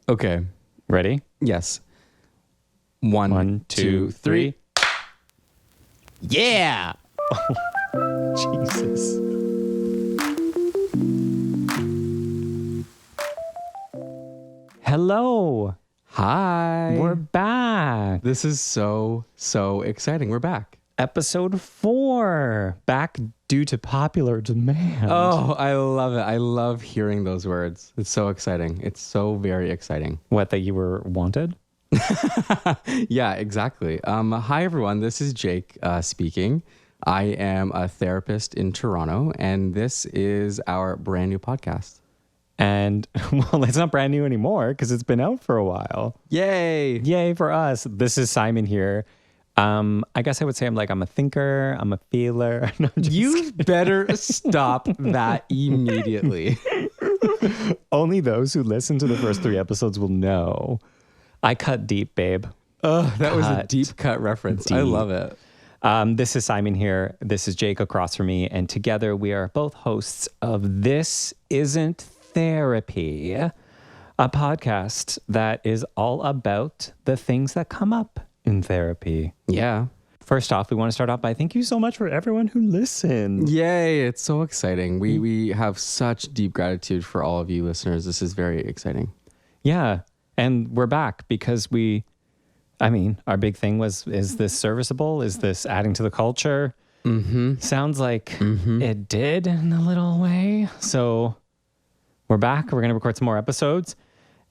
Okay. Ready? Yes. One, two, three. Yeah. Jesus. Hello. Hi. We're back. This is so exciting. We're back. Episode 4. Back due to popular demand. Oh, I love it. I love hearing those words. It's so exciting. It's so very exciting. What, that you were wanted? Yeah, exactly. Hi, everyone. This is Jake speaking. I am a therapist in Toronto, and this is our brand new podcast. And, well, it's not brand new anymore because it's been out for a while. Yay. Yay for us. This is Simon here. I guess I would say I'm a thinker, I'm a feeler. No, I'm just You better stop that immediately. Only those who listen to the first 3 episodes will know. I cut deep, babe. Oh, that was a Cut deep cut reference. I deep. love it. This is Simon here. This is Jake across from me. And together we are both hosts of This Isn't Therapy, a podcast that is all about the things that come up in therapy. Yeah. First off, we want to start off by thank you so much for everyone who listened. Yay. It's so exciting. We have such deep gratitude for all of you listeners. This is very exciting. Yeah. And we're back because our big thing was, is this serviceable? Is this adding to the culture? Mm-hmm. Sounds like it did in a little way. So we're back. We're going to record some more episodes,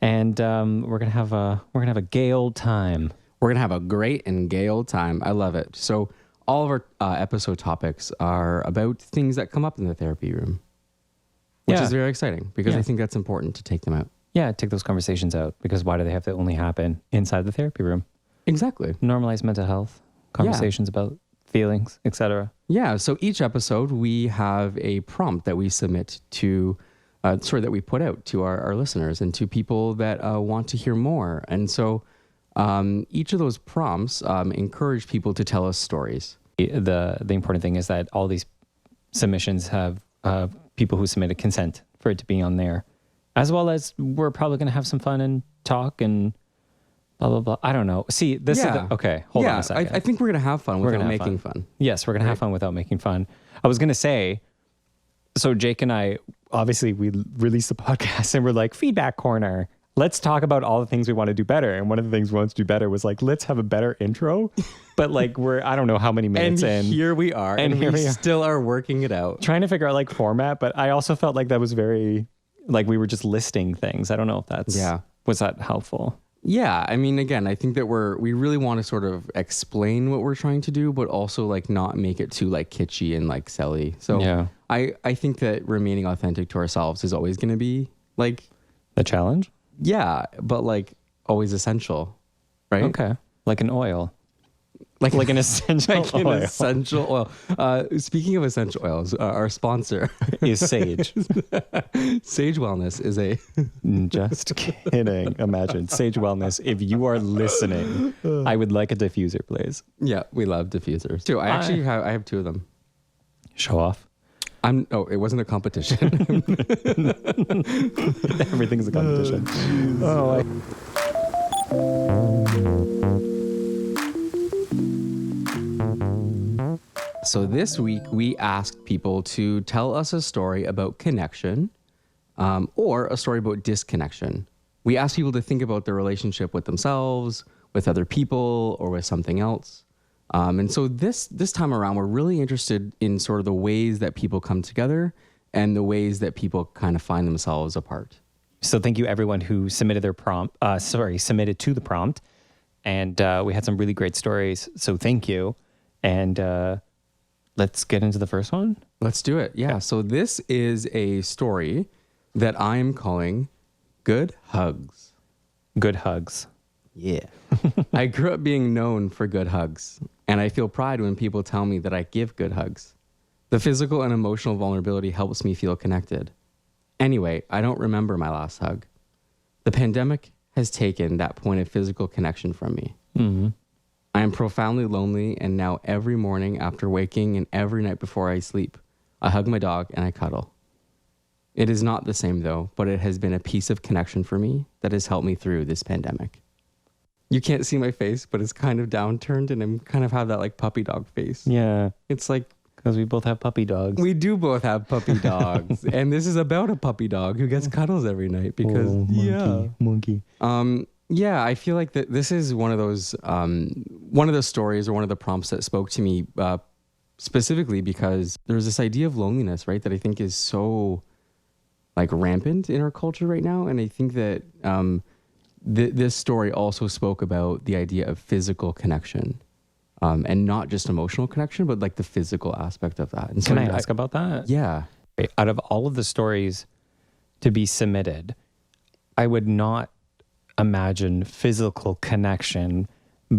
and we're going to have a gay old time. We're going to have a great and gay old time. I love it. So all of our episode topics are about things that come up in the therapy room, which is very exciting because I think that's important to take them out. Yeah, take those conversations out, because why do they have to only happen inside the therapy room? Exactly. Normalize mental health, conversations about feelings, etc. Yeah. So each episode, we have a prompt that we submit to, that we put out to our listeners and to people that want to hear more. And so each of those prompts encourage people to tell us stories. The important thing is that all these submissions have people who submitted consent for it to be on there, as well as we're probably going to have some fun and talk and blah, blah, blah. I don't know. See, this is okay. Hold on a second. I think we're going to have fun without making fun. Yes, we're going to have fun without making fun. I was going to say, so Jake and I, obviously we released the podcast and we're like, feedback corner. Let's talk about all the things we want to do better. And one of the things we want to do better was let's have a better intro. But I don't know how many minutes in. Here we are. And we still are working it out. Trying to figure out format. But I also felt like that was very, we were just listing things. I don't know if that's, was that helpful? Yeah. I mean, again, I think that we really want to sort of explain what we're trying to do, but also not make it too kitschy and selly. So yeah. I think that remaining authentic to ourselves is always going to be the challenge. Yeah, but always essential, right? Okay, like an oil, like an essential oil. An essential oil. Speaking of essential oils, our sponsor is Sage. Sage Wellness is a. Just kidding. Imagine Sage Wellness. If you are listening, I would like a diffuser, please. Yeah, we love diffusers too. I have 2 of them. Show off. It wasn't a competition. Everything's a competition. So this week we asked people to tell us a story about connection, or a story about disconnection. We asked people to think about their relationship with themselves, with other people, or with something else. And so this time around, we're really interested in sort of the ways that people come together and the ways that people kind of find themselves apart. So thank you everyone who submitted submitted to the prompt. And we had some really great stories. So thank you. And let's get into the first one. Let's do it. Yeah. So this is a story that I'm calling Good Hugs. Good Hugs. Yeah. I grew up being known for good hugs, and I feel pride when people tell me that I give good hugs. The physical and emotional vulnerability helps me feel connected. Anyway, I don't remember my last hug. The pandemic has taken that point of physical connection from me. Mm-hmm. I am profoundly lonely, and now every morning after waking and every night before I sleep, I hug my dog and I cuddle. It is not the same though, but it has been a piece of connection for me that has helped me through this pandemic. You can't see my face, but it's kind of downturned and I'm kind of have that like puppy dog face. Yeah. It's like, Because we both have puppy dogs. we do both have puppy dogs. And this is about a puppy dog who gets cuddles every night because, Monkey. Yeah, I feel like that this is one of those stories or one of the prompts that spoke to me specifically because there's this idea of loneliness, right? That I think is so like rampant in our culture right now. And I think that this story also spoke about the idea of physical connection and not just emotional connection, but like the physical aspect of that. And so Can I ask about that? Yeah. Out of all of the stories to be submitted, I would not imagine physical connection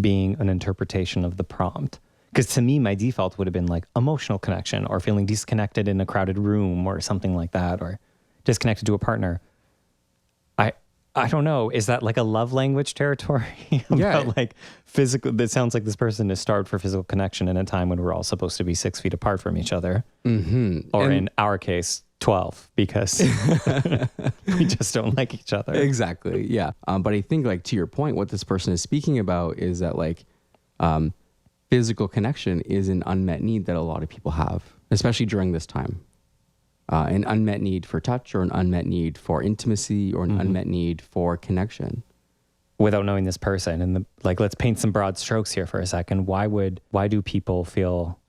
being an interpretation of the prompt. Because to me, my default would have been like emotional connection or feeling disconnected in a crowded room or something like that, or disconnected to a partner. I don't know. Is that like a love language territory? About like physical, that sounds like this person is starved for physical connection in a time when we're all supposed to be 6 feet apart from each other. Mm-hmm. Or in our case, 12, because we just don't like each other. Exactly. Yeah. But I think like to your point, what this person is speaking about is that like physical connection is an unmet need that a lot of people have, especially during this time. An unmet need for touch or an unmet need for intimacy or an unmet need for connection. Without knowing this person, and like, let's paint some broad strokes here for a second. Why do people feel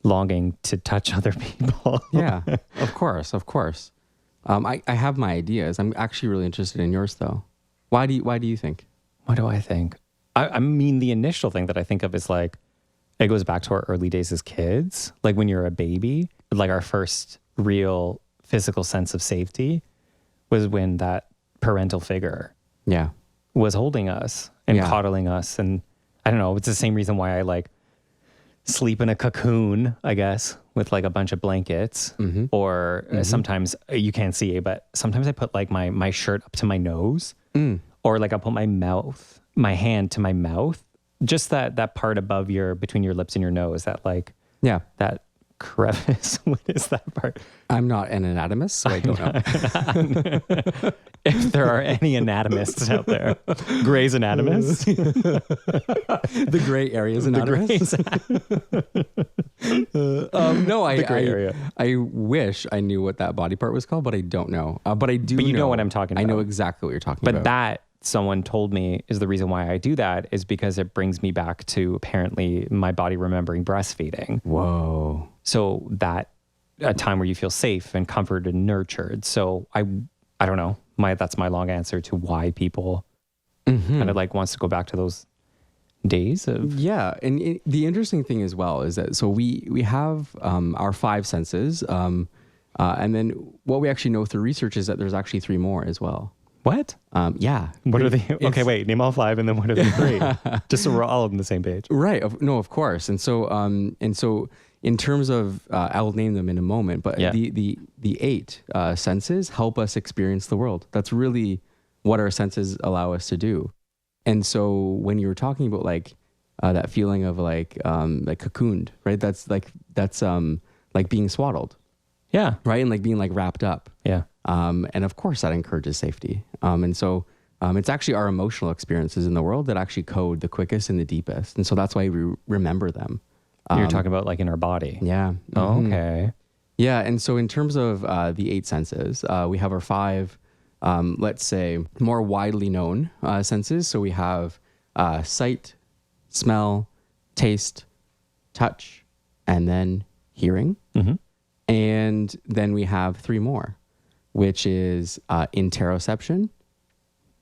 longing to touch other people? Yeah, of course. I have my ideas. I'm actually really interested in yours though. Why do you think? What do I think? I mean, the initial thing that I think of is like, it goes back to our early days as kids. Like when you're a baby, like our first real physical sense of safety was when that parental figure was holding us and coddling us. And I don't know, it's the same reason why I like sleep in a cocoon, I guess, with like a bunch of blankets. Or sometimes you can't see it, but sometimes I put like my shirt up to my nose or like I'll put my hand to my mouth. Just that part above between your lips and your nose, that like, that crevice. What is that part? I'm not an anatomist, so I don't know. If there are any anatomists out there, Grey's anatomists, the gray areas anatomists. No, the gray area. I wish I knew what that body part was called, but I don't know. But I do. But you know what I'm talking about. I know exactly what you're talking about. But that someone told me is the reason why I do that is because it brings me back to apparently my body remembering breastfeeding. Whoa. So that a time where you feel safe and comforted and nurtured. So I don't know. That's my long answer to why people kind of like wants to go back to those days of. Yeah. And the interesting thing as well is that, so we have our 5 senses. And then what we actually know through research is that there's actually 3 more as well. What? Yeah. What are they? Okay, wait, name all 5 and then what are the 3? Just so we're all on the same page. Right. Of course. And so in terms of, I'll name them in a moment, but the 8 senses help us experience the world. That's really what our senses allow us to do. And so when you were talking about like that feeling of like cocooned, right? That's like being swaddled. Yeah. Right. And like being like wrapped up. Yeah. And of course that encourages safety. And so it's actually our emotional experiences in the world that actually code the quickest and the deepest. And so that's why we remember them. You're talking about like in our body. Yeah. Oh, okay. Yeah. And so in terms of the 8 senses, we have our 5, let's say, more widely known senses. So we have sight, smell, taste, touch, and then hearing. And then we have 3 more, which is interoception.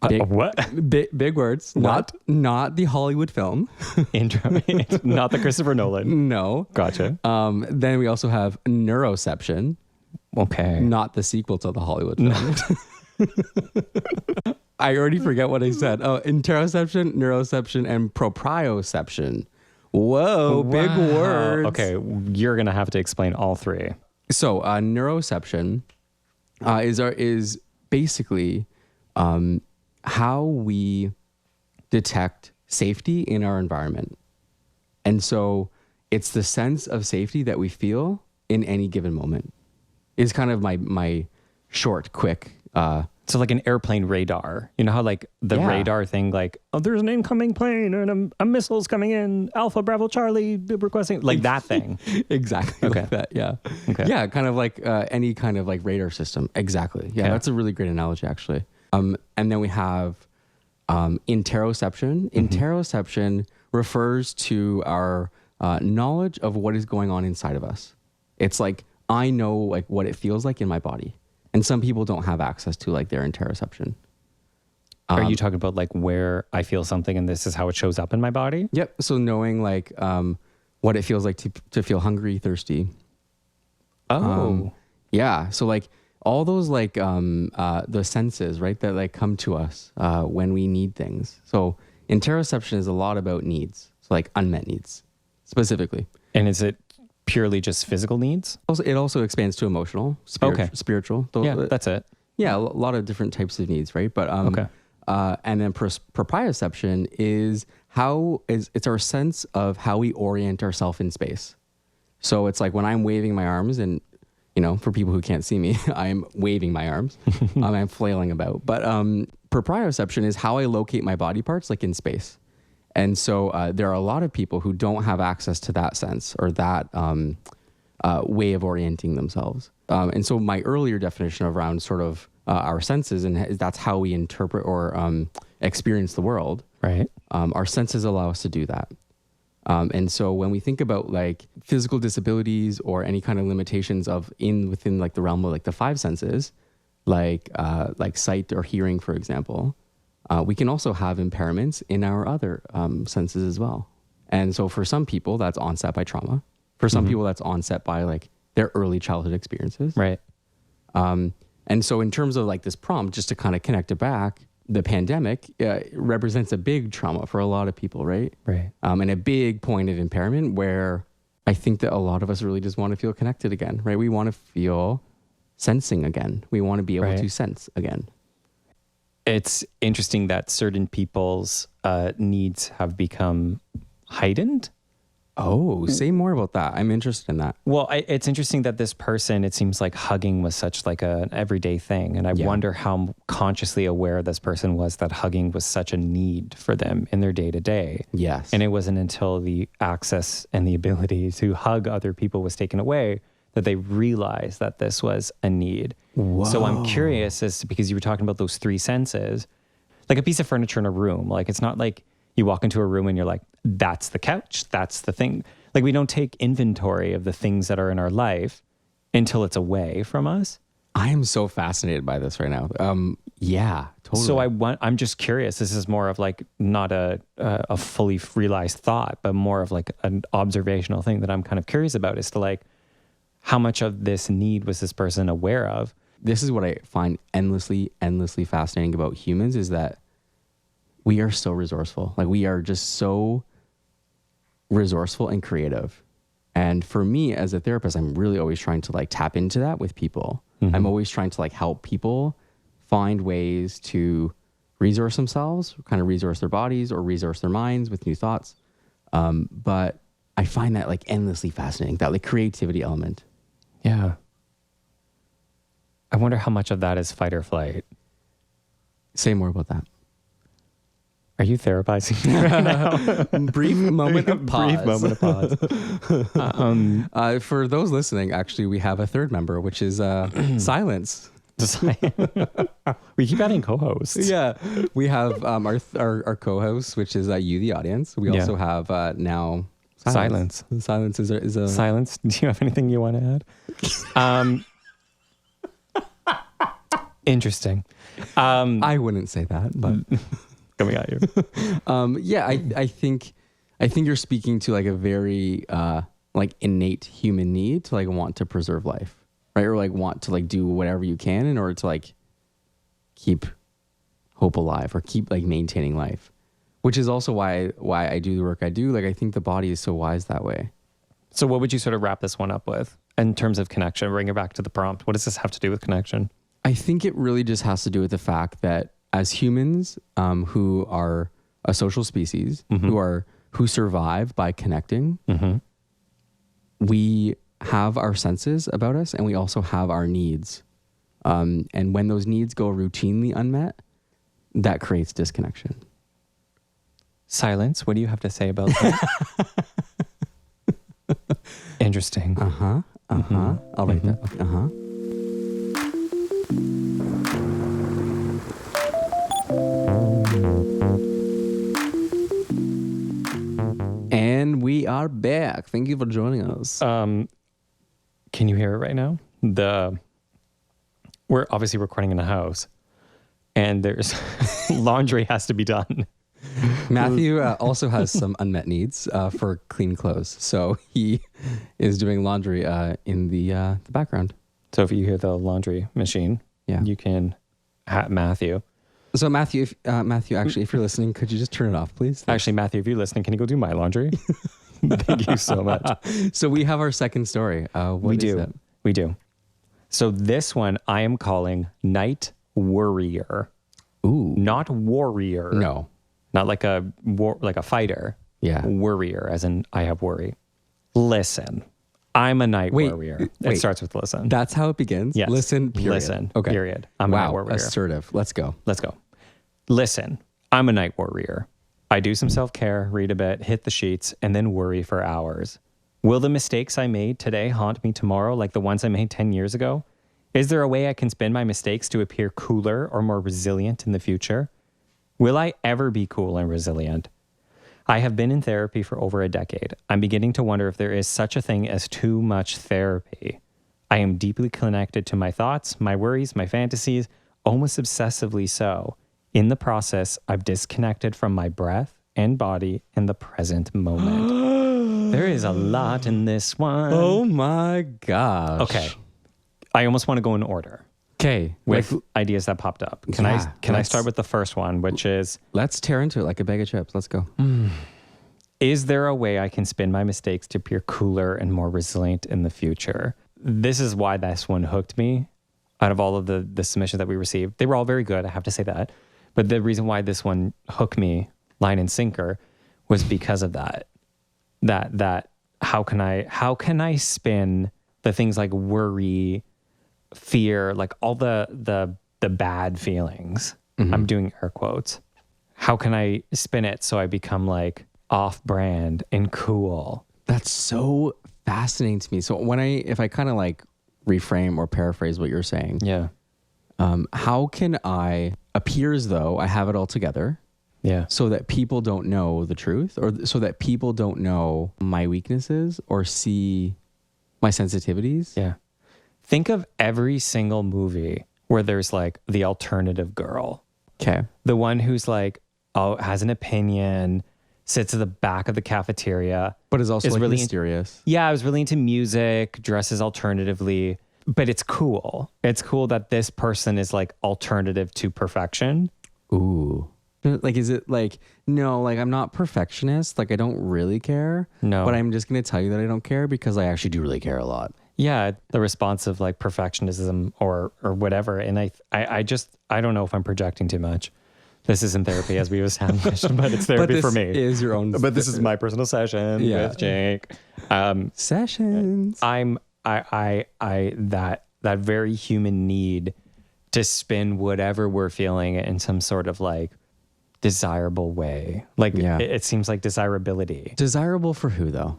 What? Big words. Not the Hollywood film. Not the Christopher Nolan. No. Gotcha. Then we also have neuroception. Okay. Not the sequel to the Hollywood film. I already forget what I said. Oh, interoception, neuroception, and proprioception. Whoa, big words. Okay, you're going to have to explain all 3. So neuroception is basically how we detect safety in our environment. And so it's the sense of safety that we feel in any given moment. is kind of my short, quick. So like an airplane radar, you know how like the radar thing, like, oh, there's an incoming plane and a missile's coming in, Alpha Bravo Charlie requesting, like that thing. Exactly. Okay. Like that. Yeah. Okay. Yeah. Kind of like any kind of like radar system. Exactly. Yeah. That's a really great analogy, actually. And then we have interoception. Interoception refers to our knowledge of what is going on inside of us. It's like, I know like what it feels like in my body. And some people don't have access to like their interoception. Are you talking about like where I feel something and this is how it shows up in my body? Yep. So knowing like what it feels like to feel hungry, thirsty. Yeah. So like all those like the senses, right, that like come to us when we need things. So interoception is a lot about needs. So like unmet needs specifically. And is it purely just physical needs? Also, it also expands to emotional, spiritual. Yeah, that's it. Yeah, a lot of different types of needs, right? But and then proprioception is it's our sense of how we orient ourselves in space. So it's like when I'm waving my arms, and you know, for people who can't see me, I'm waving my arms, I'm flailing about. But proprioception is how I locate my body parts, like in space. And so there are a lot of people who don't have access to that sense or that way of orienting themselves. And so my earlier definition around sort of our senses, and that's how we interpret or experience the world. Right. Our senses allow us to do that. And so when we think about like physical disabilities or any kind of limitations within like the realm of like the five senses, like sight or hearing, for example, we can also have impairments in our other senses as well. And so for some people, that's onset by trauma. For some people, that's onset by like their early childhood experiences. Right. And so in terms of like this prompt, just to kind of connect it back, the pandemic represents a big trauma for a lot of people, right? Right. And a big point of impairment where I think that a lot of us really just want to feel connected again, right? We want to feel sensing again. We want to be able to sense again. It's interesting that certain people's needs have become heightened. Oh, say more about that. I'm interested in that. Well, it's interesting that this person, it seems like hugging was such like an everyday thing. And I wonder how consciously aware this person was that hugging was such a need for them in their day to day. Yes. And it wasn't until the access and the ability to hug other people was taken away that they realized that this was a need. Whoa. So I'm curious because you were talking about those three senses, like a piece of furniture in a room. Like it's not like you walk into a room and you're like, that's the couch, that's the thing. Like we don't take inventory of the things that are in our life until it's away from us. I am so fascinated by this right now. Yeah, totally. So I'm just curious. This is more of like not a fully realized thought, but more of like an observational thing that I'm kind of curious about as to like, how much of this need was this person aware of? This is what I find endlessly fascinating about humans is that we are so resourceful. Like we are just so resourceful and creative. And for me as a therapist, I'm really always trying to like tap into that with people. I'm always trying to like help people find ways to resource themselves, kind of resource their bodies or resource their minds with new thoughts. But I find that like endlessly fascinating, that like creativity element. Yeah. I wonder how much of that is fight or flight. Say more about that. Are you therapizing right now? Brief moment of pause. Brief moment of pause. For those listening, actually, we have a third member, which is silence. We keep adding co-hosts. Yeah, we have our co-host, which is you, the audience. We also have now silence. Silence is a silence. Do you have anything you want to add? Interesting. I wouldn't say that, but coming at you. Yeah, I think you're speaking to like a very like innate human need to like want to preserve life, right? Or like want to like do whatever you can in order to like keep hope alive or keep like maintaining life, which is also why I do the work I do. Like I think the body is so wise that way. So what would you sort of wrap this one up with in terms of connection? Bring it back to the prompt. What does this have to do with connection? I think it really just has to do with the fact that as humans who are a social species, who survive by connecting, we have our senses about us, and we also have our needs. And when those needs go routinely unmet, that creates disconnection. Silence. What do you have to say about that? Interesting. I'll write that. And we are back. Thank you for joining us. Can you hear it right now? We're obviously recording in a house, and there's laundry has to be done. Matthew also has some unmet needs for clean clothes, so he is doing laundry in the background. So if you hear the laundry machine, you can Matthew. So Matthew, actually, if you're listening, could you just turn it off, please? Actually, Matthew, if you're listening, can you go do my laundry? Thank you so much. So we have our second story. We do. So this one I am calling Night Worrier. Ooh. Not warrior. No. Not like a fighter. Yeah. Worrier, as in I have worry. Listen, I'm a night warrior. It starts with listen. That's how it begins? Yes. Listen, period. Listen, okay. Period. I'm a night warrior. Assertive. Let's go. Listen, I'm a night warrior. I do some self-care, read a bit, hit the sheets, and then worry for hours. Will the mistakes I made today haunt me tomorrow like the ones I made 10 years ago? Is there a way I can spin my mistakes to appear cooler or more resilient in the future? Will I ever be cool and resilient? I have been in therapy for over a decade. I'm beginning to wonder if there is such a thing as too much therapy. I am deeply connected to my thoughts, my worries, my fantasies, almost obsessively so. In the process, I've disconnected from my breath and body in the present moment. There is a lot in this one. Oh my gosh. Okay. I almost want to go in order. Okay. With ideas that popped up. Can I start with the first one, which is... Let's tear into it like a bag of chips. Let's go. Is there a way I can spin my mistakes to appear cooler and more resilient in the future? This is why this one hooked me out of all of the submissions that we received. They were all very good, I have to say that. But the reason why this one hooked me, line and sinker, was because of that. That how can I spin the things like worry, fear, like all the bad feelings. I'm doing air quotes. How can I spin it so I become like off-brand and cool? That's so fascinating to me. So if I kind of like reframe or paraphrase what you're saying, how can I appear as though I have it all together? Yeah. So that people don't know the truth, or so that people don't know my weaknesses or see my sensitivities. Yeah. Think of every single movie where there's like the alternative girl. Okay. The one who's like, has an opinion, sits at the back of the cafeteria. But is also like really mysterious. I was really into music, dresses alternatively, but it's cool. It's cool that this person is like alternative to perfection. Ooh. Like, is it like, no, like I'm not perfectionist. Like I don't really care. No. But I'm just going to tell you that I don't care because I actually do really care a lot. Yeah. The response of like perfectionism or whatever. And I don't know if I'm projecting too much. This isn't therapy as we established, but it's therapy for me. Is your own. But this is my personal session with Jake. Sessions. That very human need to spin whatever we're feeling in some sort of like desirable way. Like it seems like desirability. Desirable for who though?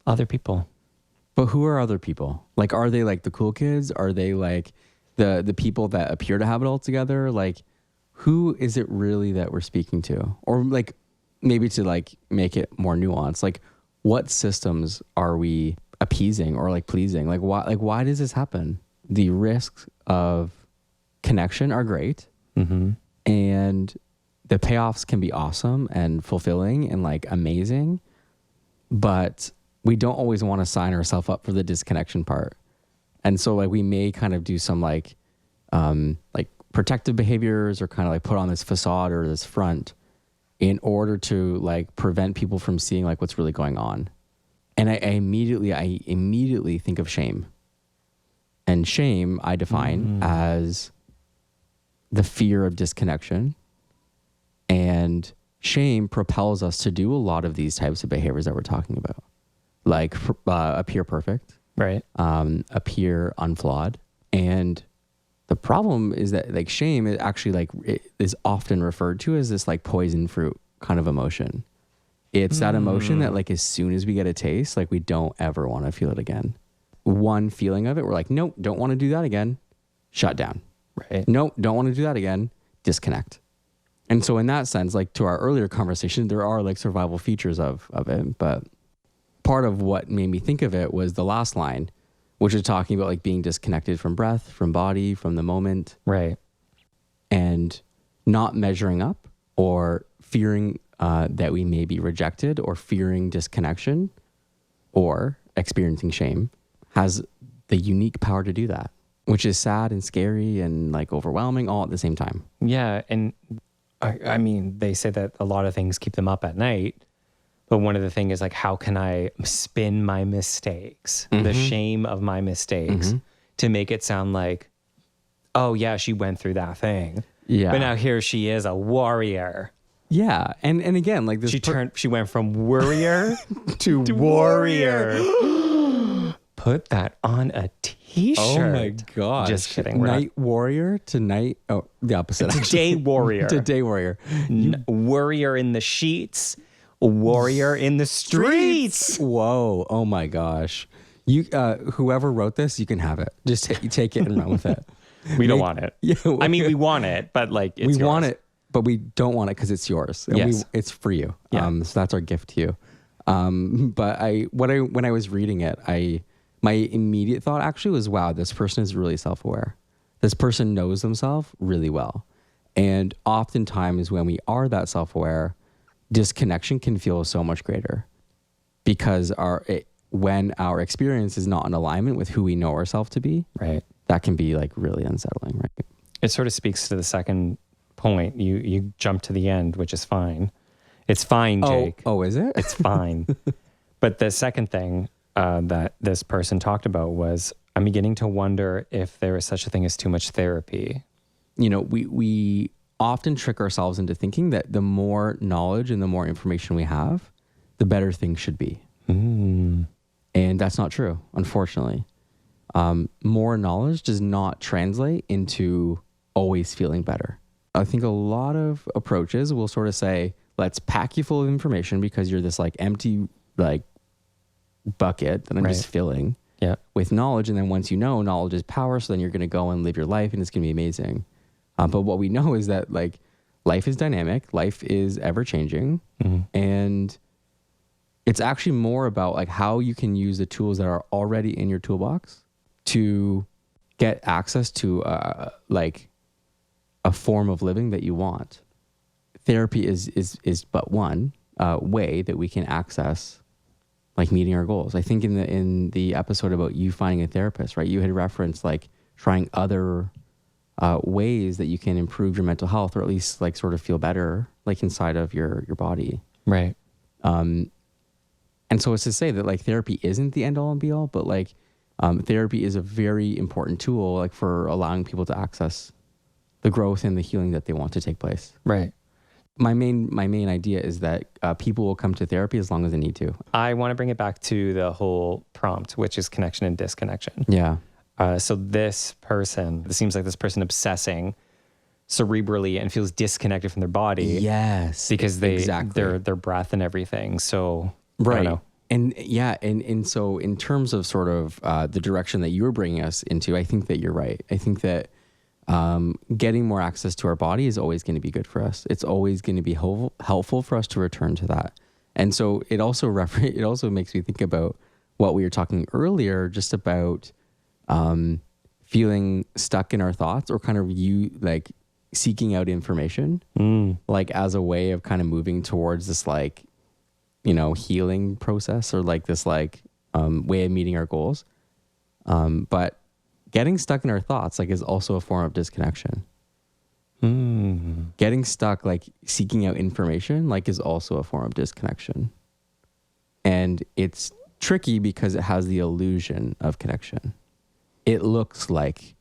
Other people. But who are other people? Like, are they like the cool kids? Are they like the people that appear to have it all together? Like, who is it really that we're speaking to? Or like maybe to like make it more nuanced, like what systems are we appeasing or like pleasing? Like why does this happen? The risks of connection are great. And the payoffs can be awesome and fulfilling and like amazing, but we don't always want to sign ourselves up for the disconnection part. And so like we may kind of do some like protective behaviors or kind of like put on this facade or this front in order to like prevent people from seeing like what's really going on. And I immediately think of shame. And shame I define as the fear of disconnection. And shame propels us to do a lot of these types of behaviors that we're talking about. Like appear perfect, Right. appear unflawed. And the problem is that like shame is actually like it is often referred to as this like poison fruit kind of emotion. It's that emotion that like as soon as we get a taste, like we don't ever want to feel it again. One feeling of it, we're like, nope, don't want to do that again. Shut down. Right. Nope, don't want to do that again. Disconnect. And so in that sense, like to our earlier conversation, there are like survival features of it. But part of what made me think of it was the last line, which is talking about like being disconnected from breath, from body, from the moment. Right. And not measuring up or fearing that we may be rejected or fearing disconnection or experiencing shame has the unique power to do that, which is sad and scary and like overwhelming all at the same time. Yeah. And I mean, they say that a lot of things keep them up at night. But one of the things is like, how can I spin my mistakes, the shame of my mistakes to make it sound like, oh yeah, she went through that thing. Yeah. But now here she is, a warrior. Yeah. And again, like this She went from worrier to warrior. Put that on a t-shirt. Oh my gosh. Just kidding. Night warrior to night. Oh, the opposite. To day warrior. To day warrior. Warrior in the sheets. Warrior in the streets. Whoa. Oh my gosh. You, whoever wrote this, you can have it. Just take it and run with it. We don't want it. Yeah, I mean, we want it, but like it's we yours. want it, but we don't want it because it's yours. And Yes. it's for you. Yeah. So that's our gift to you. But when I was reading it, my immediate thought actually was, wow, this person is really self-aware. This person knows themselves really well. And oftentimes when we are that self-aware, disconnection can feel so much greater because when our experience is not in alignment with who we know ourselves to be, Right. that can be like really unsettling, right? It sort of speaks to the second point. You jump to the end, which is fine. It's fine, Jake. Oh, is it? It's fine. But the second thing that this person talked about was, I'm beginning to wonder if there is such a thing as too much therapy. You know, we often trick ourselves into thinking that the more knowledge and the more information we have, the better things should be. And that's not true, unfortunately. More knowledge does not translate into always feeling better. I think a lot of approaches will sort of say, let's pack you full of information because you're this like empty like bucket that I'm just filling with knowledge. And then once you know, knowledge is power. So then you're going to go and live your life and it's going to be amazing. But what we know is that like life is dynamic, life is ever changing. And it's actually more about like how you can use the tools that are already in your toolbox to get access to like a form of living that you want. Therapy is but one way that we can access like meeting our goals. I think in the episode about you finding a therapist, right? You had referenced like trying other ways that you can improve your mental health or at least like sort of feel better like inside of your body. Right. And so it's to say that like therapy isn't the end all and be all, but like therapy is a very important tool like for allowing people to access the growth and the healing that they want to take place. Right. My main idea is that people will come to therapy as long as they need to. I want to bring it back to the whole prompt, which is connection and disconnection. Yeah. So it seems like this person obsessing cerebrally and feels disconnected from their body. Yes. Because their breath and everything. So right. I don't know. And yeah, and so in terms of sort of the direction that you're bringing us into, I think that you're right. I think that getting more access to our body is always going to be good for us. It's always going to be helpful for us to return to that. And so it also makes me think about what we were talking earlier, just about feeling stuck in our thoughts or kind of like seeking out information, like as a way of kind of moving towards this like, healing process or like this like way of meeting our goals. But getting stuck in our thoughts like is also a form of disconnection. Getting stuck, like seeking out information, like is also a form of disconnection. And it's tricky because it has the illusion of connection. It looks like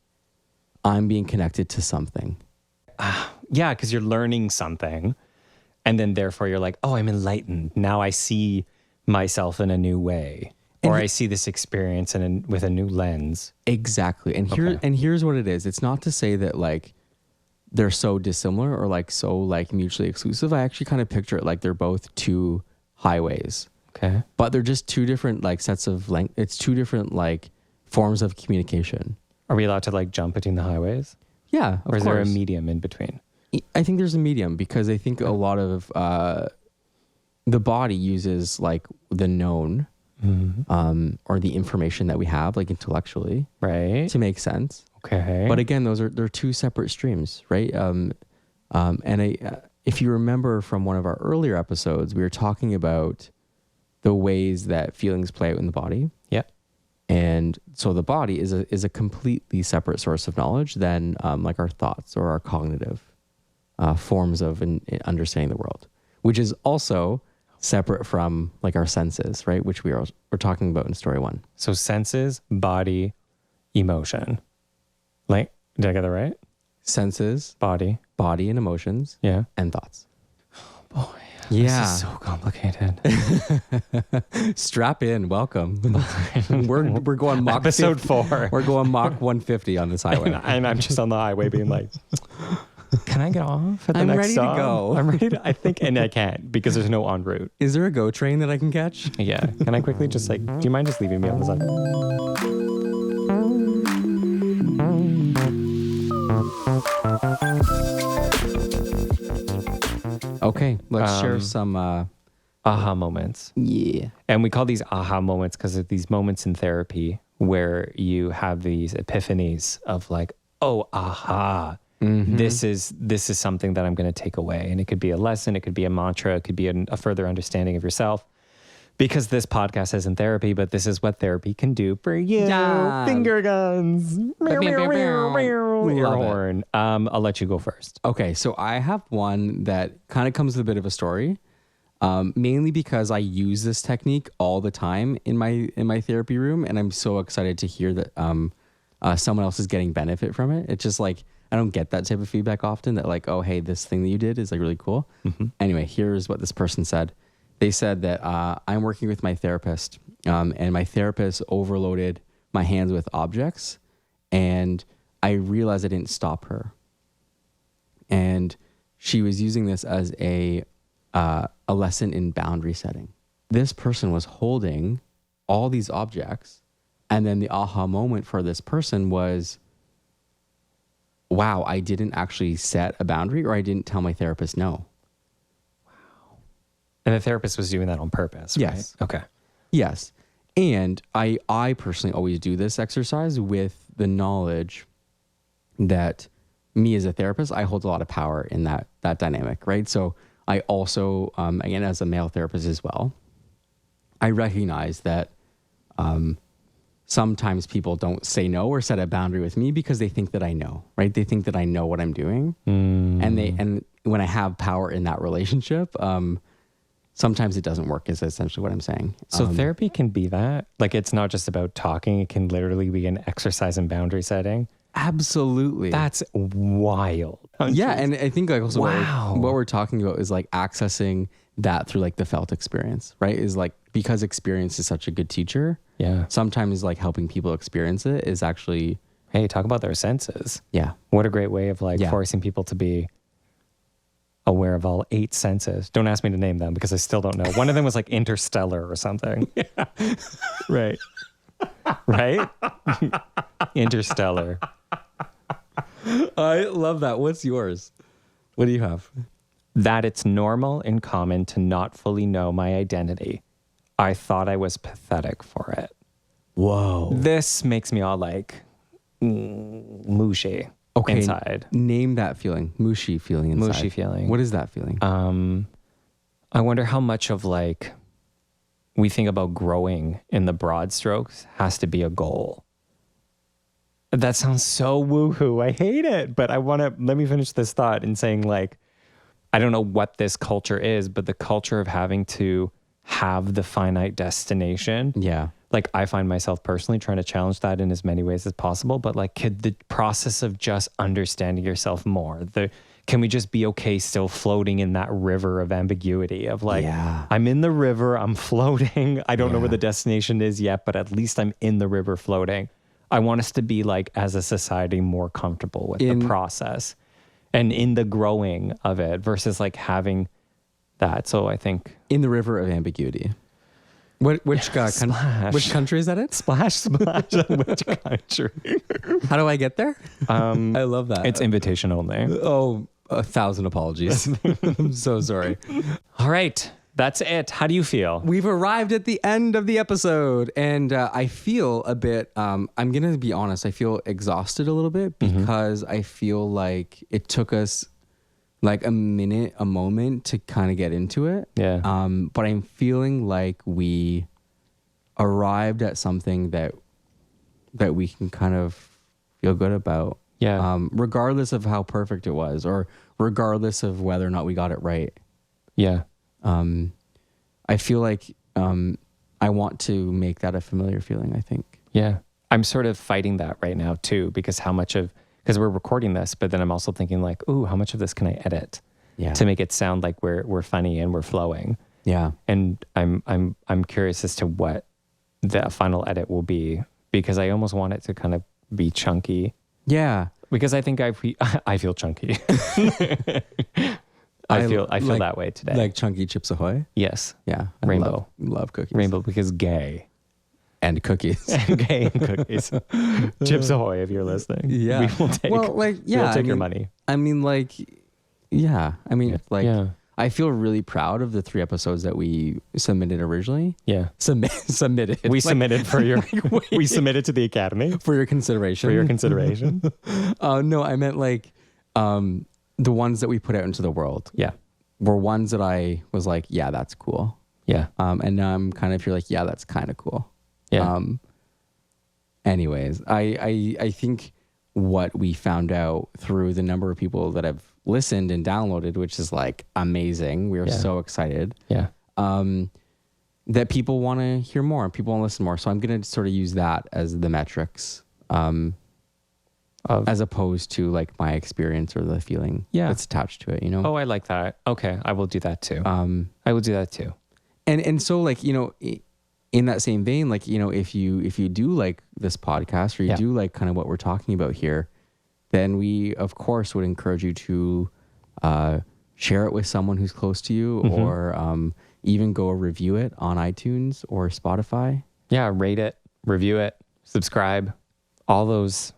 I'm being connected to something. Yeah, because you're learning something. And then therefore you're like, oh, I'm enlightened. Now I see myself in a new way. or I see this experience with a new lens. Exactly. And here's what it is. It's not to say that like they're so dissimilar or like so like mutually exclusive. I actually kind of picture it like they're both two highways. Okay. But they're just two different like sets of it's two different like forms of communication. Are we allowed to like jump between the highways? Yeah, of Or is course. there a medium in between? I think there's a medium because I think a lot of the body uses like the known or the information that we have like intellectually, right, to make sense. Okay. But again, they're two separate streams, right? If you remember from one of our earlier episodes, we were talking about the ways that feelings play out in the body. Yeah. And so the body is a completely separate source of knowledge than like our thoughts or our cognitive forms of understanding the world, which is also separate from like our senses, right? Which we're talking about in story 1. So senses, body, emotion. Like, did I get that right? Senses, Body. and emotions, Yeah. and thoughts. Boy. Yeah. This is so complicated. Strap in. Welcome. we're going Mach Episode 50. 4. We're going Mach 150 on this highway. And I'm just on the highway being like, can I get off at the I'm next ready to stop? go. I'm ready to, I think, and I can't because there's no en route. Is there a GO train that I can catch? Yeah. Can I quickly just like, do you mind just leaving me on the side? Okay, let's share some. Aha moments. Yeah. And we call these aha moments because of these moments in therapy where you have these epiphanies of like, oh, aha, this is something that I'm going to take away. And it could be a lesson, it could be a mantra, it could be a further understanding of yourself. Because this podcast isn't therapy, but this is what therapy can do for you. Yeah. Finger guns. Meow, meow, meow, meow. Air Love it. horn. I'll let you go first. Okay, so I have one that kind of comes with a bit of a story, mainly because I use this technique all the time in my therapy room, and I'm so excited to hear that someone else is getting benefit from it. It's just like I don't get that type of feedback often. That like, oh hey, this thing that you did is like really cool. Anyway, here's what this person said. They said that I'm working with my therapist, and my therapist overloaded my hands with objects, and I realized I didn't stop her. And she was using this as a lesson in boundary setting. This person was holding all these objects, and then the aha moment for this person was, wow, I didn't actually set a boundary, or I didn't tell my therapist no. And the therapist was doing that on purpose, right? Yes. Okay. Yes. And I personally always do this exercise with the knowledge that me as a therapist, I hold a lot of power in that dynamic, right? So I also, again, as a male therapist as well, I recognize that sometimes people don't say no or set a boundary with me because they think that I know, right? They think that I know what I'm doing. And when I have power in that relationship, sometimes it doesn't work is essentially what I'm saying. So therapy can be that. Like it's not just about talking. It can literally be an exercise in boundary setting. Absolutely. That's wild. Yeah. And I think like also Wow. what we're talking about is like accessing that through like the felt experience, right? Is like, because experience is such a good teacher. Yeah. Sometimes like helping people experience it is actually. Hey, talk about their senses. Yeah. What a great way of like Yeah. forcing people to be aware of all 8 senses. Don't ask me to name them because I still don't know. One of them was like interstellar or something. Yeah. Right. Right? Interstellar. I love that. What's yours? What do you have? That it's normal and common to not fully know my identity. I thought I was pathetic for it. Whoa. This makes me all like mushy inside. Name that feeling. Mushy feeling inside. Mushy feeling. What is that feeling? I wonder how much of like we think about growing in the broad strokes has to be a goal. That sounds so woohoo. I hate it, but let me finish this thought in saying like, I don't know what this culture is, but the culture of having to have the finite destination. Yeah. Like I find myself personally trying to challenge that in as many ways as possible, but like could the process of just understanding yourself more, can we just be okay still floating in that river of ambiguity of like, Yeah. I'm in the river, I'm floating. I don't know where the destination is yet, but at least I'm in the river floating. I want us to be like, as a society, more comfortable with the process and in the growing of it versus like having that. So I think In the river of ambiguity. Which country is that in? splash, splash. Which country? How do I get there? I love that. It's invitation only. Oh, 1,000 apologies. I'm so sorry. All right. That's it. How do you feel? We've arrived at the end of the episode, and I feel a bit, I'm going to be honest, I feel exhausted a little bit because I feel like it took us like a moment to kind of get into it. Yeah. But I'm feeling like we arrived at something that we can kind of feel good about. Yeah. Regardless of how perfect it was, or regardless of whether or not we got it right. Yeah. I feel like I want to make that a familiar feeling, I think. Yeah. I'm sort of fighting that right now too, because because we're recording this, but then I'm also thinking like, ooh, how much of this can I edit to make it sound like we're funny and we're flowing? Yeah. And I'm curious as to what the final edit will be, because I almost want it to kind of be chunky. Yeah. Because I think I feel chunky. I feel like, that way today. Like Chunky Chips Ahoy? Yes. Yeah. I Rainbow. Love cookies. Rainbow because gay. And cookies. And gay and cookies. Chips Ahoy, if you're listening. Yeah. We will take, we'll take your money. I mean, like, yeah. I mean, Yeah. I feel really proud of the 3 episodes that we submitted originally. Yeah. Submitted. We submitted for your, we submitted to the Academy. For your consideration. For your consideration. No, I meant like the ones that we put out into the world. Yeah. Were ones that I was like, yeah, that's cool. Yeah. And now I'm kind of feel like, yeah, that's kind of cool. Yeah. Anyways, I think what we found out through the number of people that have listened and downloaded, which is like amazing. We are so excited. Yeah. That people want to hear more, people want to listen more. So I'm going to sort of use that as the metrics, as opposed to like my experience or the feeling that's attached to it, you know? Oh, I like that. Okay. I will do that too. I will do that too. And so like, you know, in that same vein, like, you know, if you do like this podcast, or you do like kind of what we're talking about here, then we of course would encourage you to share it with someone who's close to you, or even go review it on iTunes or Spotify. Yeah, rate it, review it, subscribe, all those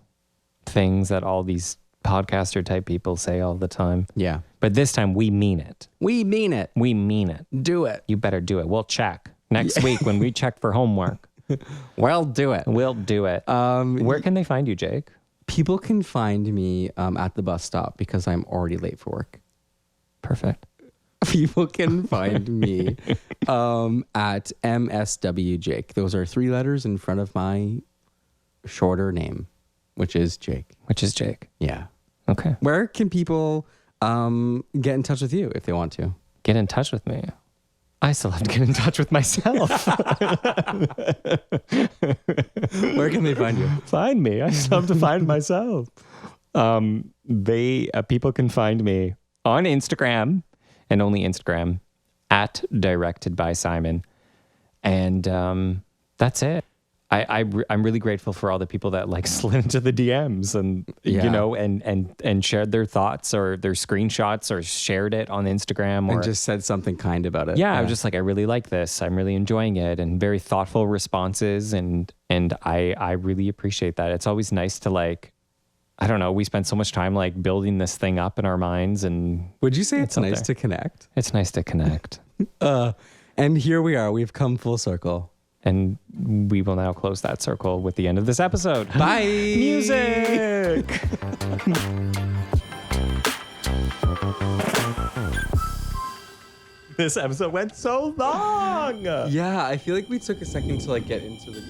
things that all these podcaster type people say all the time. Yeah. But this time we mean it. We mean it. We mean it. Do it. You better do it. We'll check next week when we check for homework. Well, do it. We'll do it. Where can they find you, Jake? People can find me at the bus stop because I'm already late for work. Perfect. People can find me at MSW Jake. Those are 3 letters in front of my shorter name, which is Jake. Which is Jake. Yeah. Okay. Where can people get in touch with you if they want to? Get in touch with me. I still have to get in touch with myself. Where can they find you? Find me. I still have to find myself. People can find me on Instagram, and only Instagram, at Directed by Simon. And that's it. I'm really grateful for all the people that like slid into the DMs and you know and shared their thoughts or their screenshots or shared it on Instagram, or And just said something kind about it. Yeah, I was just like, I really like this. I'm really enjoying it, and very thoughtful responses, and I really appreciate that. It's always nice to like, I don't know, we spend so much time like building this thing up in our minds, and would you say it's nice to connect? It's nice to connect. And here we are. We've come full circle. And we will now close that circle with the end of this episode. Bye. Music. This episode went so long. Yeah, I feel like we took a second to like get into the